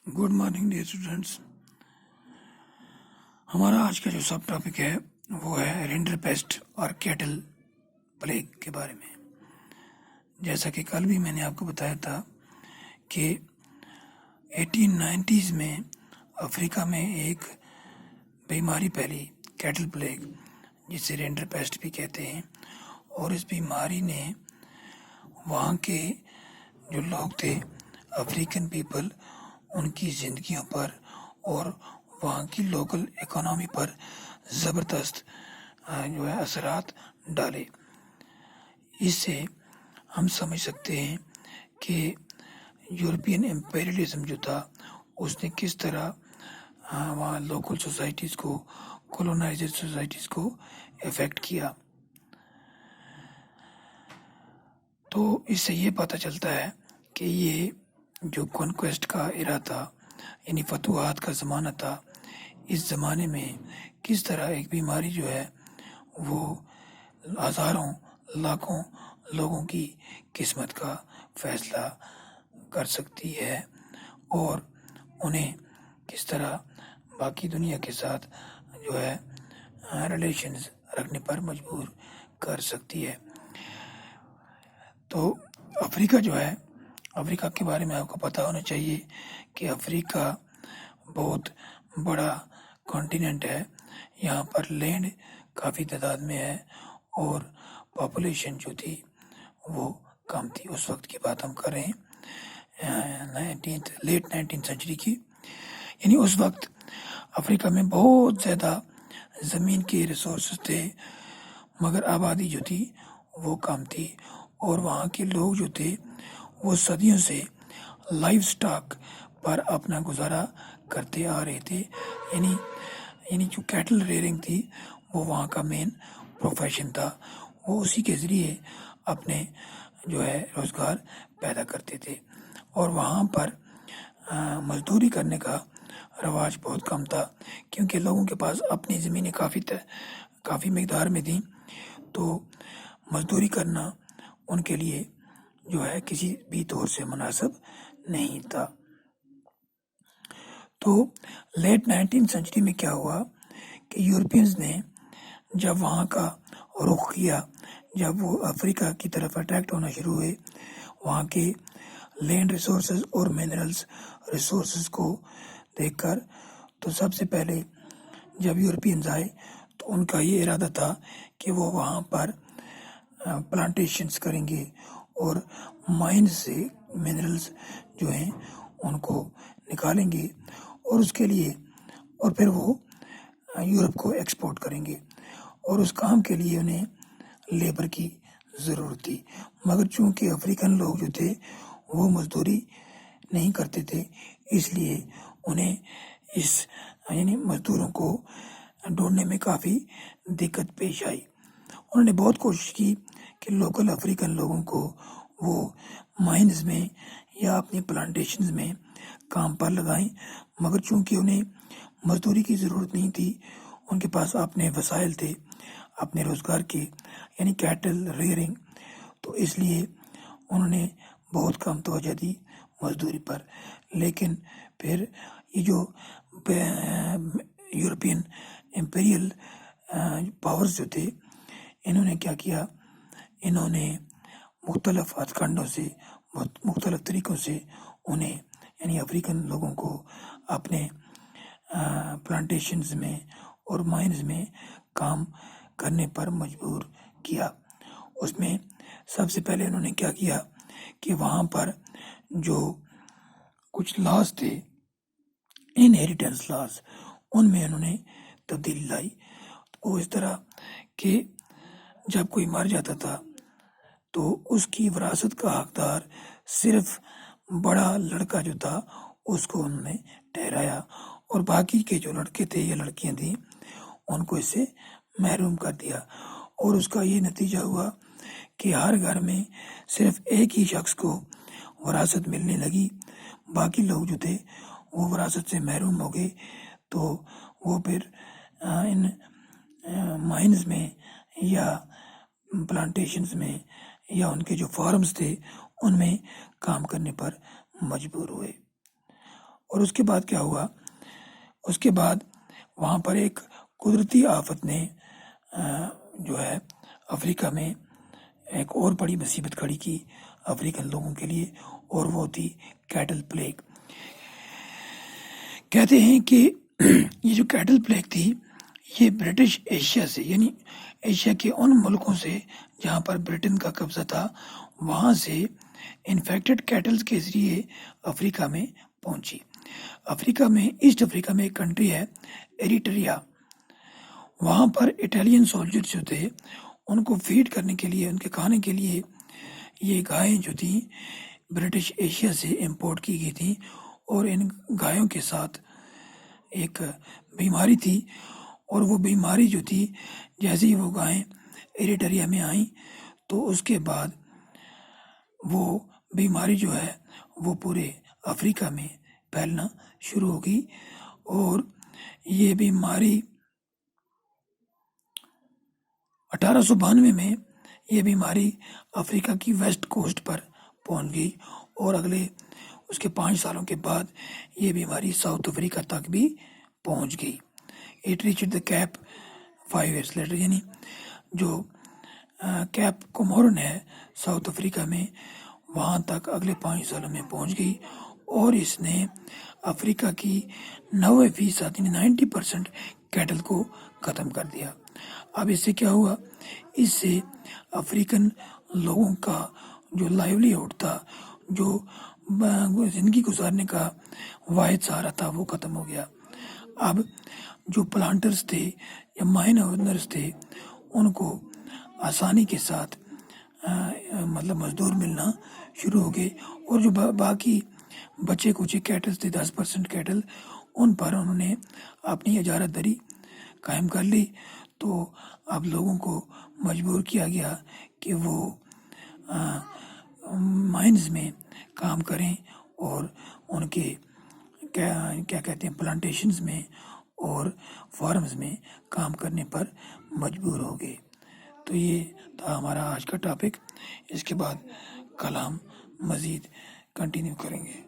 Good morning dear students. हमारा आज का जो सब टॉपिक है वो है रिंडर पेस्ट और कैटल प्लेग के बारे में। जैसा कि कल भी मैंने आपको बताया था कि 1890s में अफ्रीका में एक बीमारी फैली, कैटल प्लेग, जिसे रिंडर पेस्ट भी कहते हैं। और इस बीमारी ने वहाँ के जो लोग थे, अफ्रीकन पीपल, उनकी ज़िंदगियों पर और वहाँ की लोकल इकोनॉमी पर ज़बरदस्त जो है असरात डाले। इससे हम समझ सकते हैं कि यूरोपियन एम्पेरियलिज्म जो था उसने किस तरह वहाँ लोकल सोसाइटीज़ को, कॉलोनाइज्ड सोसाइटीज़ को इफ़ेक्ट किया। तो इससे ये पता चलता है कि ये जो कॉन्क्वेस्ट का इरा था, यानी फतूहात का ज़माना था, इस ज़माने में किस तरह एक बीमारी जो है वो हज़ारों लाखों लोगों की किस्मत का फ़ैसला कर सकती है और उन्हें किस तरह बाकी दुनिया के साथ जो है रिलेशंस रखने पर मजबूर कर सकती है। तो अफ्रीका जो है, अफ्रीका के बारे में आपको पता होना चाहिए कि अफ्रीका बहुत बड़ा कॉन्टिनेंट है। यहाँ पर लैंड काफ़ी तादाद में है और पॉपुलेशन जो थी वो कम थी। उस वक्त की बात हम कर रहे हैं लेट 19th सेंचुरी की। यानी उस वक्त अफ्रीका में बहुत ज़्यादा ज़मीन के रिसोर्स थे, मगर आबादी जो थी वो कम थी और वहाँ के लोग जो थे वो सदियों से लाइव स्टॉक पर अपना गुजारा करते आ रहे थे। यानी जो कैटल रेयरिंग थी वो वहाँ का मेन प्रोफेशन था। वो उसी के ज़रिए अपने जो है रोज़गार पैदा करते थे और वहाँ पर मजदूरी करने का रवाज बहुत कम था, क्योंकि लोगों के पास अपनी ज़मीनें काफ़ी मिकदार में थी। तो मजदूरी करना उनके लिए जो है किसी भी तौर से मुनासिब नहीं था। तो लेट 19th सेंचुरी में क्या हुआ कि यूरोपियंस ने जब वहाँ का रुख किया, जब वो अफ्रीका की तरफ अट्रैक्ट होना शुरू हुए, वहाँ के लैंड रिसोर्सेज और मिनरल्स रिसोर्सेज को देखकर, तो सबसे पहले जब यूरोपियंस आए तो उनका ये इरादा था कि वो वहाँ पर प्लांटेशंस करेंगे और माइन से मिनरल्स जो हैं उनको निकालेंगे और उसके लिए और फिर वो यूरोप को एक्सपोर्ट करेंगे। और उस काम के लिए उन्हें लेबर की ज़रूरत थी, मगर चूंकि अफ्रीकन लोग जो थे वो मजदूरी नहीं करते थे, इसलिए उन्हें यानी मजदूरों को ढूंढने में काफ़ी दिक्कत पेश आई। उन्होंने बहुत कोशिश की कि लोकल अफ्रीकन लोगों को वो माइंस में या अपनी प्लांटेशंस में काम पर लगाएं, मगर चूंकि उन्हें मजदूरी की ज़रूरत नहीं थी, उनके पास अपने वसाइल थे अपने रोज़गार के, यानी कैटल रेयरिंग, तो इसलिए उन्होंने बहुत कम तवज्जो दी मजदूरी पर। लेकिन फिर ये जो यूरोपियन इम्पीरियल पावर्स जो थे, इन्होंने क्या किया, इन्होंने मुख्तलिफ हथकंडों से, मुख्तलिफ तरीक़ों से उन्हें यानी अफ्रीकन लोगों को अपने प्लांटेशंस में और माइंस में काम करने पर मजबूर किया। उसमें सबसे पहले उन्होंने क्या किया कि वहाँ पर जो कुछ लॉज थे, इनहेरिटेंस लॉज, उनमें उन्होंने तब्दीली लाई। वो इस तरह कि जब कोई मर जाता था तो उसकी विरासत का हकदार सिर्फ बड़ा लड़का जो था उसको उन्होंने ठहराया और बाकी के जो लड़के थे या लड़कियां थी उनको इससे महरूम कर दिया। और उसका ये नतीजा हुआ कि हर घर में सिर्फ एक ही शख्स को विरासत मिलने लगी, बाकी लोग जो थे वो विरासत से महरूम हो गए। तो वो फिर इन माइंस में या प्लांटेशंस में या उनके जो फार्म्स थे उनमें काम करने पर मजबूर हुए। اور اس کے بعد کیا ہوا، اس کے بعد وہاں پر ایک قدرتی آفت نے جو ہے افریقہ میں ایک اور بڑی مصیبت کھڑی کی افریقن لوگوں کے لیے، اور وہ تھی کیٹل پلیگ۔ کہتے ہیں کہ یہ جو کیٹل پلیگ تھی یہ برٹش ایشیا سے، یعنی ایشیا کے ان ملکوں سے جہاں پر برٹن کا قبضہ تھا، وہاں سے انفیکٹڈ کیٹلز کے ذریعے افریقہ میں پہنچی۔ افریقہ میں، ایسٹ افریقہ میں ایک کنٹری ہے ایریٹریا، وہاں پر اٹالین سولجر جو تھے ان کو فیڈ کرنے کے لیے، ان کے کھانے کے لیے یہ گائیں جو تھیں برٹش ایشیا سے امپورٹ کی گئی تھیں، اور ان گایوں کے ساتھ ایک بیماری تھی، اور وہ بیماری جو تھی جیسے ہی وہ گائیں ایریٹریا میں آئیں تو اس کے بعد وہ بیماری جو ہے وہ پورے افریقہ میں پھیلنا شروع ہو گئی، اور یہ بیماری 1892 میں یہ بیماری افریقہ کی ویسٹ کوسٹ پر پہنچ گئی، اور اگلے اس کے 5 سالوں کے بعد یہ بیماری ساؤتھ افریقہ تک بھی پہنچ گئی۔ It reached the cap 5 years later, یعنی جو کیپ کومورن ہے ساؤتھ افریقہ میں، وہاں تک اگلے 5 سالوں میں پہنچ گئی، اور اس نے افریقہ کی 90% یعنی 90% کیٹل کو ختم کر دیا۔ اب اس سے کیا ہوا، اس سے افریقن لوگوں کا جو لائیولی ہوڈ تھا، جو زندگی گزارنے کا واحد سہارا تھا، وہ ختم ہو گیا۔ اب جو پلانٹرز تھے یا مائن اونرز تھے ان کو آسانی کے ساتھ مطلب مزدور ملنا شروع ہو گئے، اور جو باقی بچے کچھ کیٹل تھے 10% کیٹل، ان پر انہوں نے اپنی اجارہ داری قائم کر لی، تو اب لوگوں کو مجبور کیا گیا کہ وہ مائنز میں کام کریں، اور ان کے کیا کہتے ہیں پلانٹیشنز میں اور فارمز میں کام کرنے پر مجبور ہو گئے۔ تو یہ تھا ہمارا آج کا ٹاپک، اس کے بعد کل ہم مزید کنٹینیو کریں گے۔